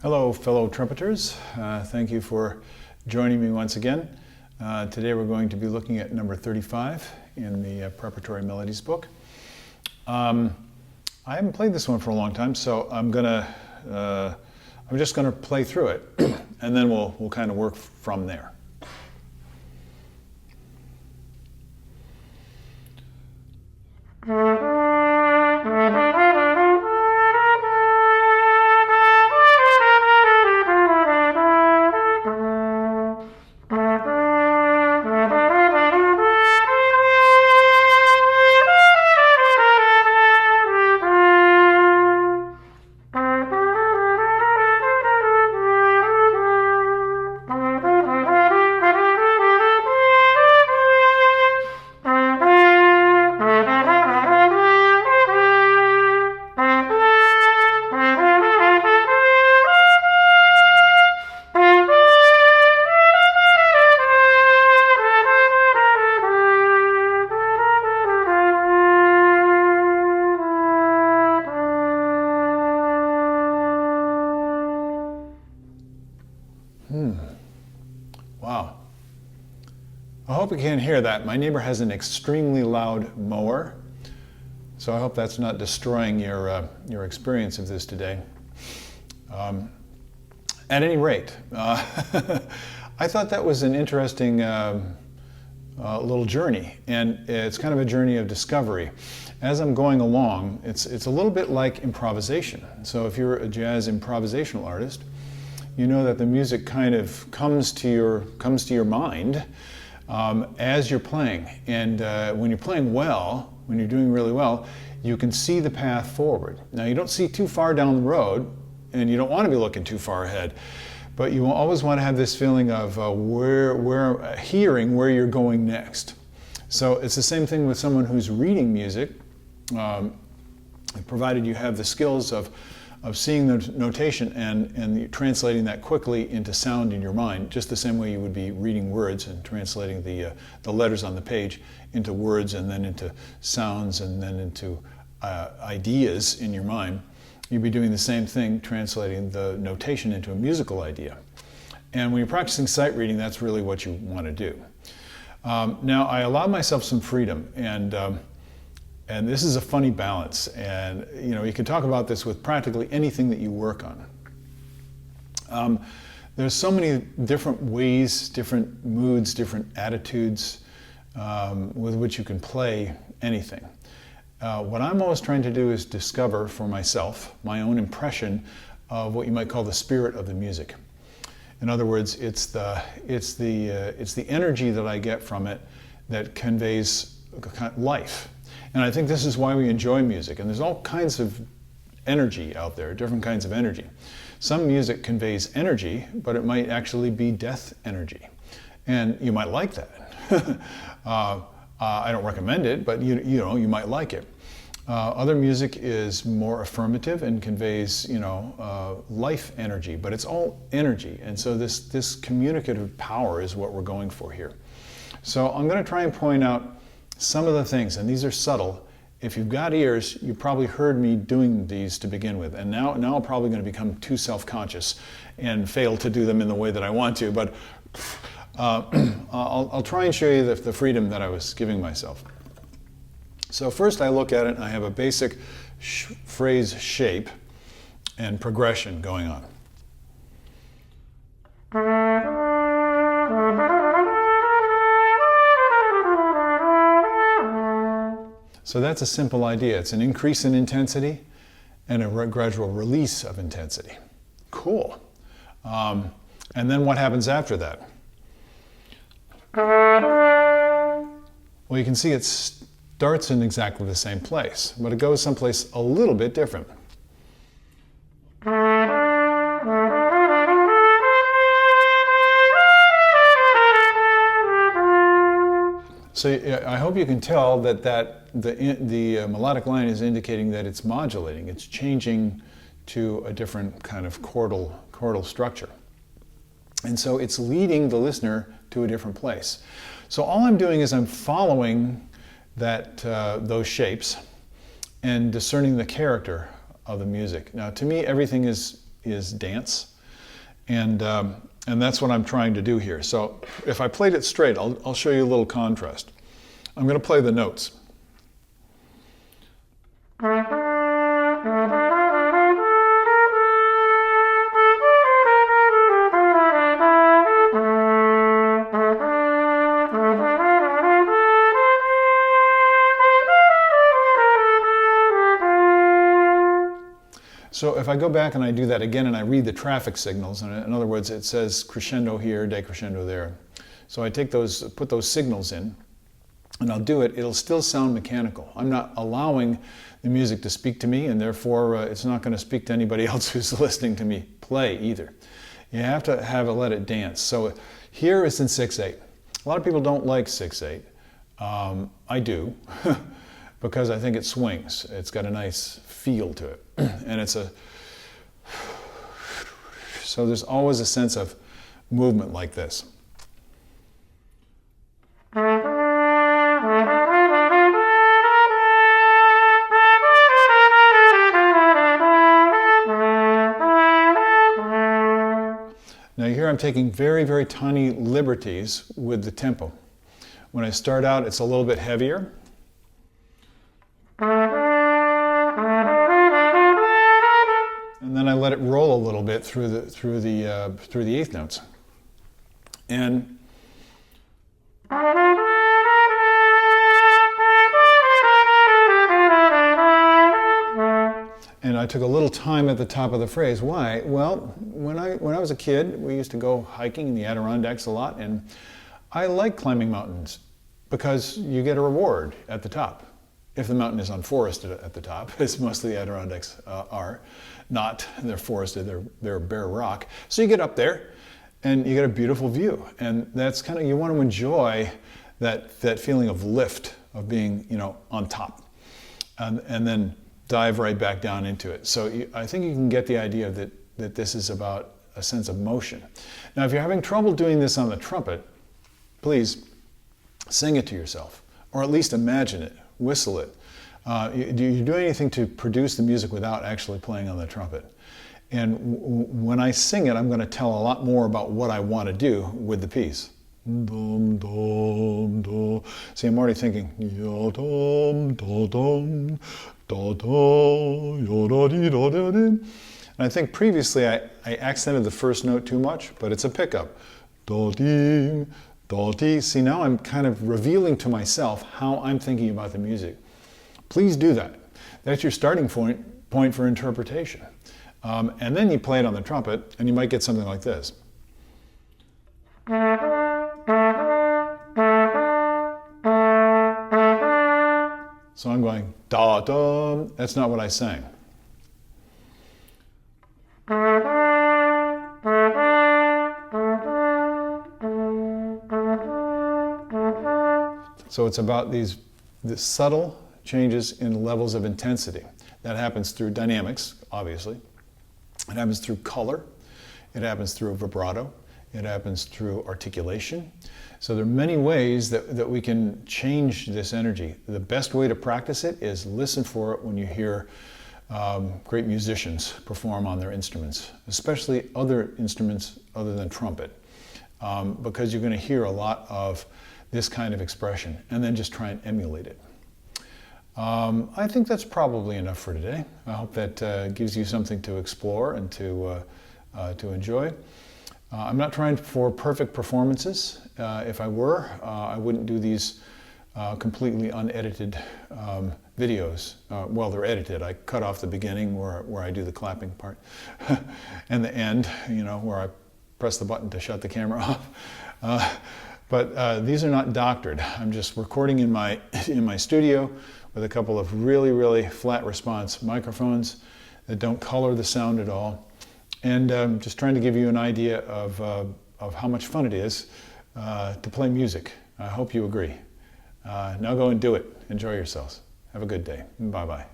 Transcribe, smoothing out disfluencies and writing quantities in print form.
Hello, fellow trumpeters. Thank you for joining me once again. Today we're going to be looking at number 35 in the Preparatory Melodies book. I haven't played this one for a long time, so I'm just gonna play through it, and then we'll kind of work from there. Wow. I hope you can't hear that. My neighbor has an extremely loud mower, so I hope that's not destroying your experience of this today. At any rate, I thought that was an interesting little journey, and it's kind of a journey of discovery. As I'm going along, it's a little bit like improvisation. So if you're a jazz improvisational artist, you know that the music kind of comes to your mind as you're playing. And when you're playing well, when you're doing really well, you can see the path forward. Now you don't see too far down the road, and you don't want to be looking too far ahead, but you always want to have this feeling of hearing where you're going next. So it's the same thing with someone who's reading music, provided you have the skills of seeing the notation and translating that quickly into sound in your mind, just the same way you would be reading words and translating the letters on the page into words and then into sounds and then into ideas in your mind. You'd be doing the same thing, translating the notation into a musical idea. And when you're practicing sight reading, that's really what you want to do. Now, I allow myself some freedom, and this is a funny balance, and you can talk about this with practically anything that you work on. There's so many different ways, different moods, different attitudes with which you can play anything. What I'm always trying to do is discover for myself my own impression of what you might call the spirit of the music. In other words, it's the energy that I get from it that conveys life. And I think this is why we enjoy music. And there's all kinds of energy out there, different kinds of energy. Some music conveys energy, but it might actually be death energy. And you might like that. I don't recommend it, but you might like it. Other music is more affirmative and conveys life energy, but it's all energy. And so this communicative power is what we're going for here. So I'm going to try and point out some of the things, and these are subtle. If you've got ears, you probably heard me doing these to begin with, and now I'm probably going to become too self-conscious and fail to do them in the way that I want to, but I'll try and show you the freedom that I was giving myself. So first I look at it, and I have a basic phrase shape and progression going on. So that's a simple idea. It's an increase in intensity and a gradual release of intensity. Cool. And then what happens after that? Well, you can see it starts in exactly the same place, but it goes someplace a little bit different. So I hope you can tell that the melodic line is indicating that it's modulating. It's changing to a different kind of chordal structure. And so it's leading the listener to a different place. So all I'm doing is I'm following those shapes and discerning the character of the music. Now, to me, everything is dance. And that's what I'm trying to do here. So if I played it straight, I'll show you a little contrast. I'm going to play the notes. So if I go back and I do that again and I read the traffic signals, and in other words, it says crescendo here, decrescendo there. So I take those, put those signals in, and I'll do it. It'll still sound mechanical. I'm not allowing the music to speak to me, and therefore it's not going to speak to anybody else who's listening to me play either. You have to let it dance. So here it's in 6/8. A lot of people don't like 6/8. I do. Because I think it swings. It's got a nice feel to it. And so there's always a sense of movement like this. Now here I'm taking very, very tiny liberties with the tempo. When I start out, it's a little bit heavier. And then I let it roll a little bit through the eighth notes. And I took a little time at the top of the phrase. Why? Well, when I was a kid, we used to go hiking in the Adirondacks a lot, and I like climbing mountains because you get a reward at the top. If the mountain is unforested at the top, as most of the Adirondacks are, not, they're forested, they're bare rock. So you get up there and you get a beautiful view. And that's kind of, you want to enjoy that feeling of lift, of being, on top. And then dive right back down into it. So I think you can get the idea that this is about a sense of motion. Now, if you're having trouble doing this on the trumpet, please sing it to yourself, or at least imagine it, whistle it. Do you do anything to produce the music without actually playing on the trumpet? And when I sing it, I'm going to tell a lot more about what I want to do with the piece. Dum, dum, dum. See, I'm already thinking, ya, dum, da, dum, da, da, ya, da, dee, da, da, dee. And I think previously I accented the first note too much, but it's a pickup. Da, dee, da, dee. See, now I'm kind of revealing to myself how I'm thinking about the music. Please do that. That's your starting point for interpretation. And then you play it on the trumpet, and you might get something like this. So I'm going da da. That's not what I sang. So it's about these subtle changes in levels of intensity. That happens through dynamics, obviously. It happens through color. It happens through vibrato. It happens through articulation. So there are many ways that we can change this energy. The best way to practice it is listen for it when you hear great musicians perform on their instruments, especially other instruments other than trumpet, because you're going to hear a lot of this kind of expression, and then just try and emulate it. I think that's probably enough for today. I hope that gives you something to explore and to enjoy. I'm not trying for perfect performances. If I were, I wouldn't do these completely unedited videos. Well, they're edited. I cut off the beginning where I do the clapping part and the end, where I press the button to shut the camera off. But these are not doctored. I'm just recording in my studio with a couple of really, really flat response microphones that don't color the sound at all. And just trying to give you an idea of how much fun it is to play music. I hope you agree. Now go and do it. Enjoy yourselves. Have a good day. Bye-bye.